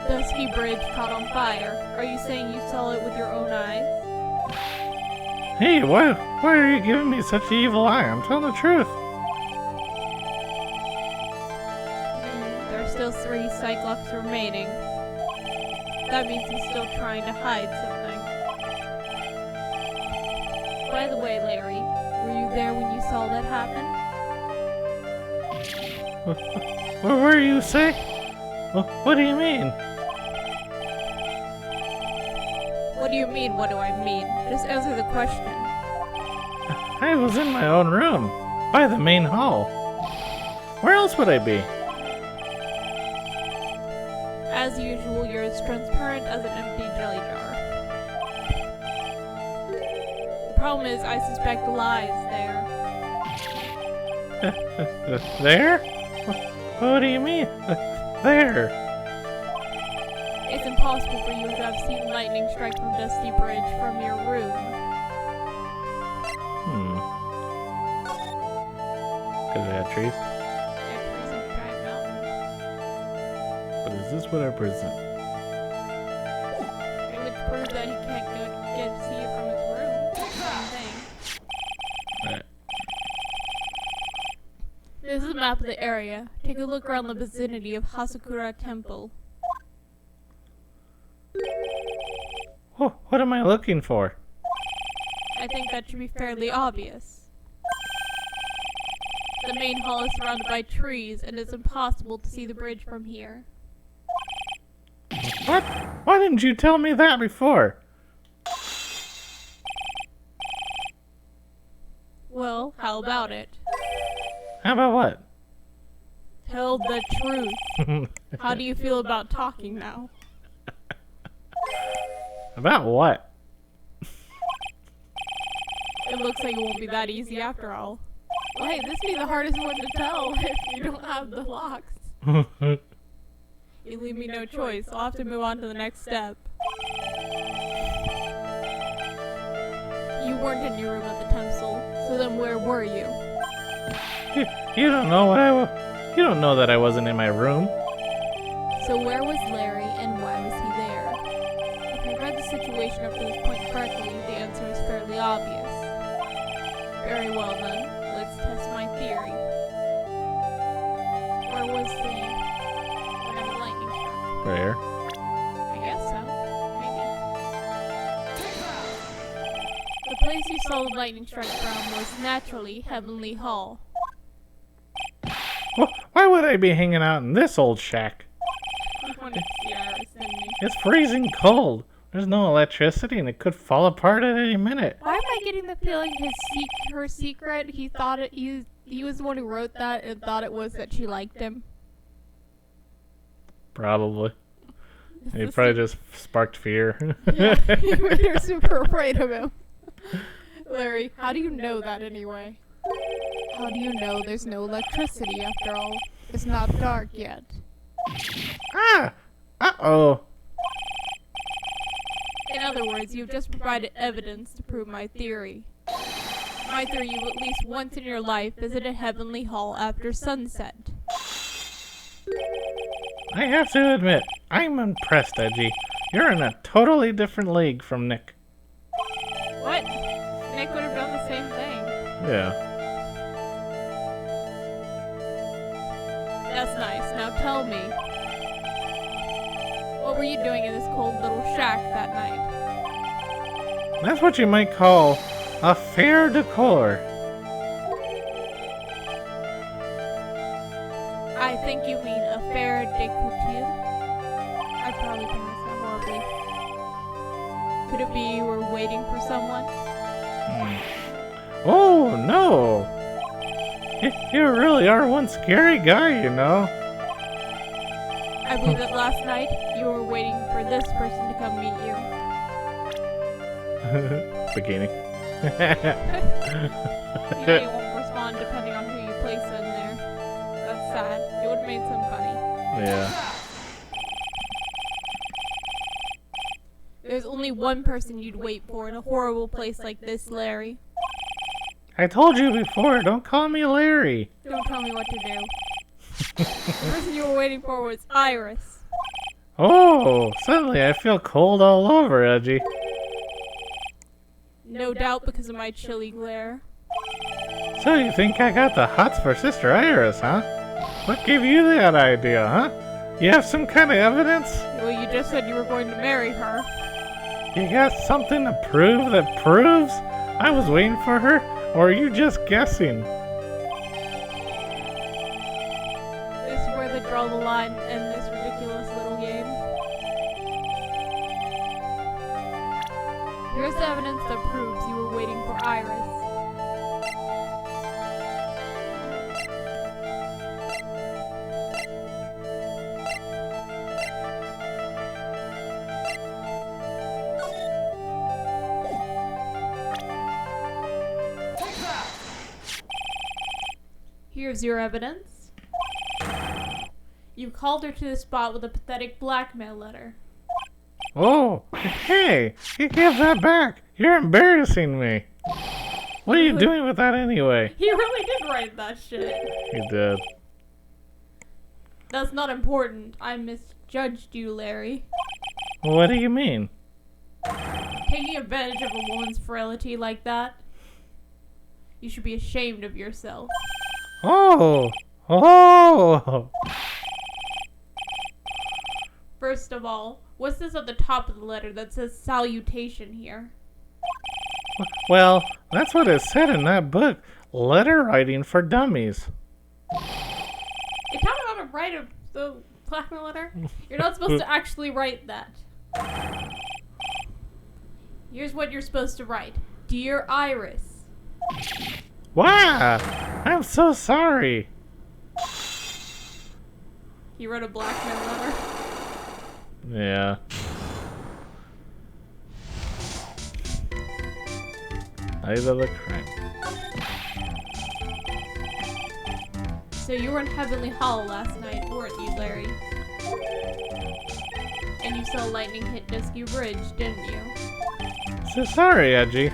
Speaker 2: Dusky Bridge caught on fire. Are you saying you saw it with your own eyes?
Speaker 1: Hey, why are you giving me such an evil eye? I'm telling the truth.
Speaker 2: There's still 3 Cyclops remaining. That means he's still trying to hide something. By the way, Larry, were you there when you saw that happen?
Speaker 1: What were you say? What do you mean?
Speaker 2: What do you mean, what do I mean? Just answer the question.
Speaker 1: I was in my own room, by the main hall. Where else would I be?
Speaker 2: As usual, you're as transparent as an empty jelly jar. The problem is, I suspect lies there.
Speaker 1: There? What do you mean? There?
Speaker 2: It's impossible for you to have seen lightning strike from Dusty Bridge from your room.
Speaker 1: Because I had trees?
Speaker 2: Yeah, trees and a giant mountain.
Speaker 1: But is this what I present?
Speaker 2: It would prove that he can't get to see it from his room. Same thing.
Speaker 1: Alright.
Speaker 2: This is a map of the area. Take a look around the vicinity of Hasakura Temple.
Speaker 1: Oh, what am I looking for?
Speaker 2: I think that should be fairly obvious. The main hall is surrounded by trees, and it's impossible to see the bridge from here.
Speaker 1: What? Why didn't you tell me that before?
Speaker 2: Well, how about it?
Speaker 1: How about what?
Speaker 2: Tell the truth. How do you feel about talking now?
Speaker 1: About what?
Speaker 2: It looks like it won't be that easy after all. Well, hey, this be the hardest one to tell if you don't have the locks. You leave me no choice. I'll have to move on to the next step. You weren't in your room at the temple, so then where were you?
Speaker 1: You don't know you don't know that I wasn't in my room.
Speaker 2: So where was Larry and why was he there? If I read the situation up to this point correctly, the answer is fairly obvious. Very well then, let's test my theory. Where was whenever the lightning struck?
Speaker 1: Where?
Speaker 2: I guess so. Maybe. The place you saw the lightning strike from was naturally Heavenly Hall.
Speaker 1: Why would I be hanging out in this old shack?
Speaker 2: You wanted to see Iris, didn't you?
Speaker 1: It's freezing cold. There's no electricity and it could fall apart at any minute.
Speaker 2: Why am I getting the feeling her secret, he thought he was the one who wrote that and thought it was that she liked him?
Speaker 1: Probably. He probably just sparked fear.
Speaker 2: Yeah, you're super afraid of him. Larry, how do you know that anyway? How do you know there's no electricity after all? It's not dark yet.
Speaker 1: Ah! Uh-oh.
Speaker 2: In other words, you've just provided evidence to prove my theory. My theory, you at least once in your life visited Heavenly Hall after sunset.
Speaker 1: I have to admit, I'm impressed, Edgy. You're in a totally different league from Nick.
Speaker 2: What? Nick would have done the same thing.
Speaker 1: Yeah.
Speaker 2: That's nice. Now tell me, What were you doing in this cold little shack that night?
Speaker 1: That's what you might call a fair decor.
Speaker 2: I think you mean a fair de couture. I probably pronounced that horribly. Could it be you were waiting for someone?
Speaker 1: Oh, no. You really are one scary guy, you know.
Speaker 2: I believe that last night you were waiting for this person to come meet you.
Speaker 1: Bikini.
Speaker 2: You know you won't respond depending on who you place in there. That's sad. It would have made some funny.
Speaker 1: Yeah.
Speaker 2: There's only one person you'd wait for in a horrible place like this, Larry.
Speaker 1: I told you before, don't call me Larry.
Speaker 2: Don't tell me what to do. The person you were waiting for was Iris.
Speaker 1: Oh, suddenly I feel cold all over, Edgy.
Speaker 2: No doubt because of my chilly glare.
Speaker 1: So you think I got the hots for Sister Iris, huh? What gave you that idea, huh? You have some kind of evidence?
Speaker 2: Well, you just said you were going to marry her.
Speaker 1: You got something to prove that proves I was waiting for her? Or are you just guessing?
Speaker 2: This is where they draw the line in this ridiculous little game. Here's the evidence that proves you were waiting for Iris. Here's your evidence. You called her to the spot with a pathetic blackmail letter.
Speaker 1: Oh, hey, you give that back. You're embarrassing me. What are you doing with that anyway?
Speaker 2: He really did write that shit.
Speaker 1: He did.
Speaker 2: That's not important. I misjudged you, Larry.
Speaker 1: What do you mean?
Speaker 2: Taking advantage of a woman's frailty like that? You should be ashamed of yourself.
Speaker 1: Oh, oh.
Speaker 2: First of all, what's this at the top of the letter that says salutation here?
Speaker 1: Well, that's what it said in that book, Letter Writing for Dummies.
Speaker 2: It taught me how to write the blackmail letter. You're not supposed to actually write that. Here's what you're supposed to write. Dear Iris.
Speaker 1: Wow, I'm so sorry.
Speaker 2: He wrote a blackmail letter.
Speaker 1: Yeah. Night of the crime.
Speaker 2: So you were in Heavenly Hall last night, weren't you, Larry? And you saw lightning hit Dusky Bridge, didn't you?
Speaker 1: So sorry, Edgy.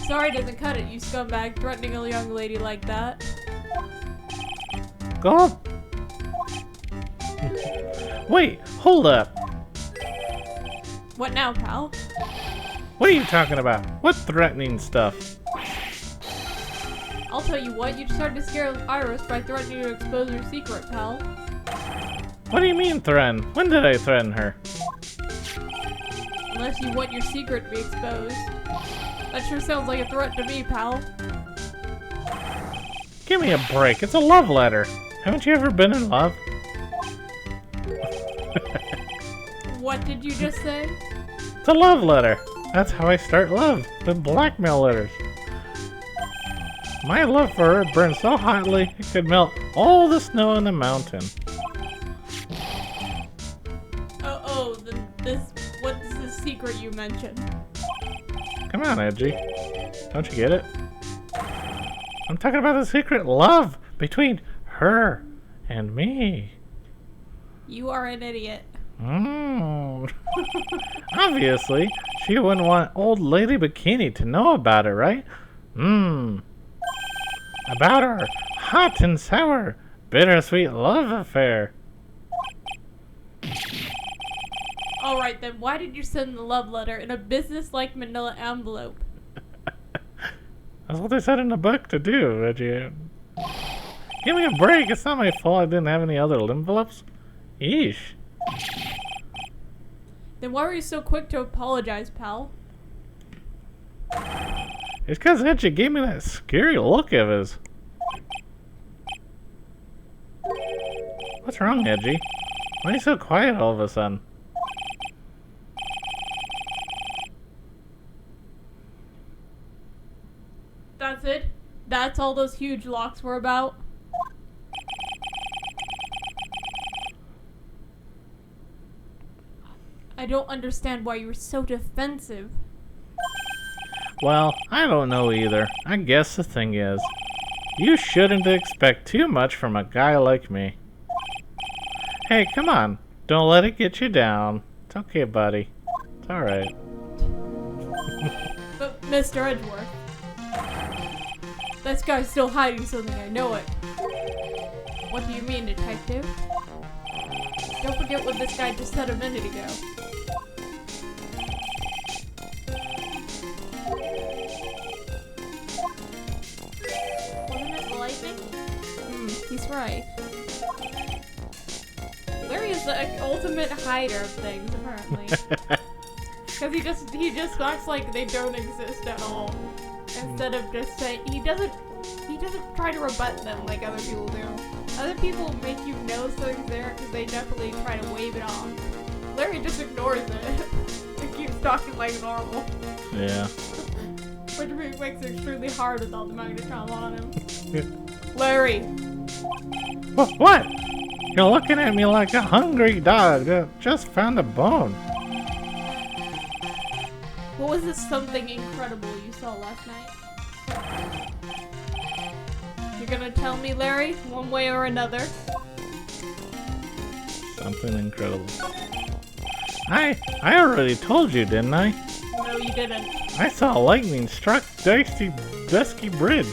Speaker 2: Sorry doesn't cut it, you scumbag, threatening a young lady like that.
Speaker 1: Go. Wait, hold up.
Speaker 2: What now, pal?
Speaker 1: What are you talking about? What threatening stuff?
Speaker 2: I'll tell you what, you just started to scare Iris by threatening to expose your secret, pal.
Speaker 1: What do you mean threaten? When did I threaten her?
Speaker 2: Unless you want your secret to be exposed. That sure sounds like a threat to me, pal.
Speaker 1: Give me a break. It's a love letter. Haven't you ever been in love?
Speaker 2: What did you just say?
Speaker 1: It's a love letter. That's how I start love, with blackmail letters. My love for her burned so hotly it could melt all the snow in the mountain.
Speaker 2: What's the secret you mentioned?
Speaker 1: Come on, Edgy. Don't you get it? I'm talking about the secret love between her and me.
Speaker 2: You are an idiot.
Speaker 1: Obviously, she wouldn't want old Lady Bikini to know about it, right? About our hot and sour, bittersweet love affair.
Speaker 2: Alright then, why did you send the love letter in a business-like manila envelope?
Speaker 1: That's what they said in the book to do, Reggie. Give me a break. It's not my fault I didn't have any other envelopes. Yeesh.
Speaker 2: Then why were you so quick to apologize, pal?
Speaker 1: It's because Edgy gave me that scary look of his. What's wrong, Edgy? Why are you so quiet all of a sudden?
Speaker 2: That's it? That's all those huge locks were about? I don't understand why you were so defensive.
Speaker 1: Well, I don't know either. I guess the thing is, you shouldn't expect too much from a guy like me. Hey, come on. Don't let it get you down. It's okay, buddy. It's alright.
Speaker 2: But, Mr. Edgeworth, this guy's still hiding something, I know it. What do you mean, detective? Don't forget what this guy just said a minute ago. Wasn't it lightning? He's right. Larry is the ultimate hider of things, apparently. Because he just acts like they don't exist at all. Instead of just saying, he doesn't try to rebut them like other people do. Other people make you know something's there because they definitely try to wave it off. Larry just ignores it and keeps talking like normal.
Speaker 1: Yeah.
Speaker 2: Which makes it extremely hard with all the magnetron on him. Larry!
Speaker 1: What? You're looking at me like a hungry dog that just found a bone.
Speaker 2: What was this something incredible you saw last night? You're gonna tell me, Larry, one way or another?
Speaker 1: Something incredible. I already told you, didn't I?
Speaker 2: No, you didn't.
Speaker 1: I saw lightning struck Dusky Bridge.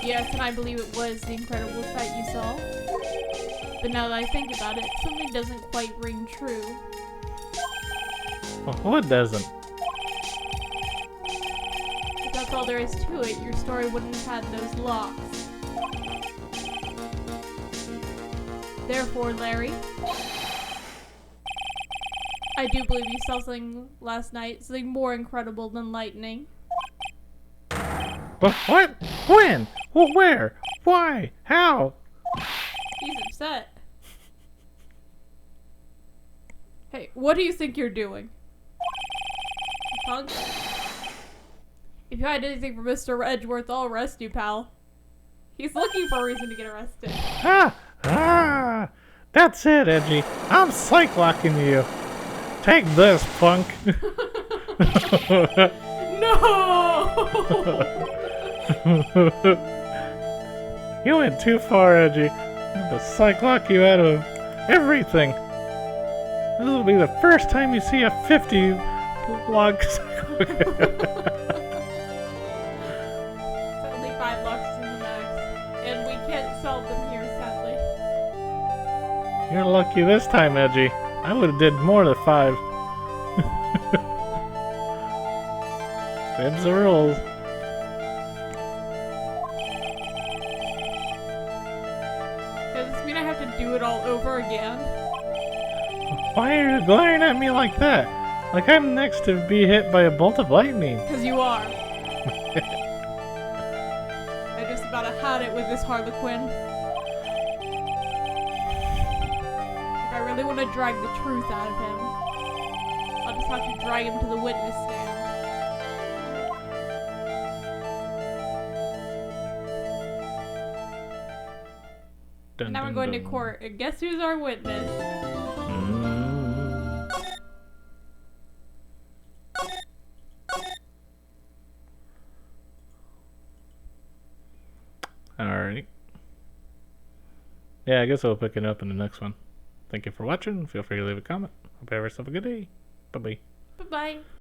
Speaker 2: Yes, and I believe it was the incredible sight you saw. But now that I think about it, something doesn't quite ring true.
Speaker 1: Well, what doesn't?
Speaker 2: If that's all there is to it, your story wouldn't have had those locks. Therefore, Larry, I do believe you saw something last night, something more incredible than lightning.
Speaker 1: But what? When? Well, where? Why? How?
Speaker 2: He's upset. Hey, what do you think you're doing? Punk? If you had anything for Mr. Edgeworth, I'll arrest you, pal. He's looking for a reason to get arrested.
Speaker 1: That's it, Edgy. I'm psych-locking you. Take this, punk.
Speaker 2: No!
Speaker 1: You went too far, Edgy. I'm gonna psych-lock you out of everything. This will be the first time you see a 50 log.
Speaker 2: It's only 5 locks in the max, and we can't solve them here, sadly.
Speaker 1: You're lucky this time, Edgy. I would have did more than 5. Them's the rules.
Speaker 2: Does this mean I have to do it all over again?
Speaker 1: Why are you glaring at me like that? Like I'm next to be hit by a bolt of lightning.
Speaker 2: Because you are. I just about had it with this Harlequin. If I really want to drag the truth out of him, I'll just have to drag him to the witness stand.
Speaker 1: Dun,
Speaker 2: Now we're
Speaker 1: dun,
Speaker 2: going to
Speaker 1: dun.
Speaker 2: court, and guess who's our witness?
Speaker 1: Alright. Yeah, I guess we'll pick it up in the next one. Thank you for watching. Feel free to leave a comment. Hope you have yourself a good day. Bye-bye.
Speaker 2: Bye-bye.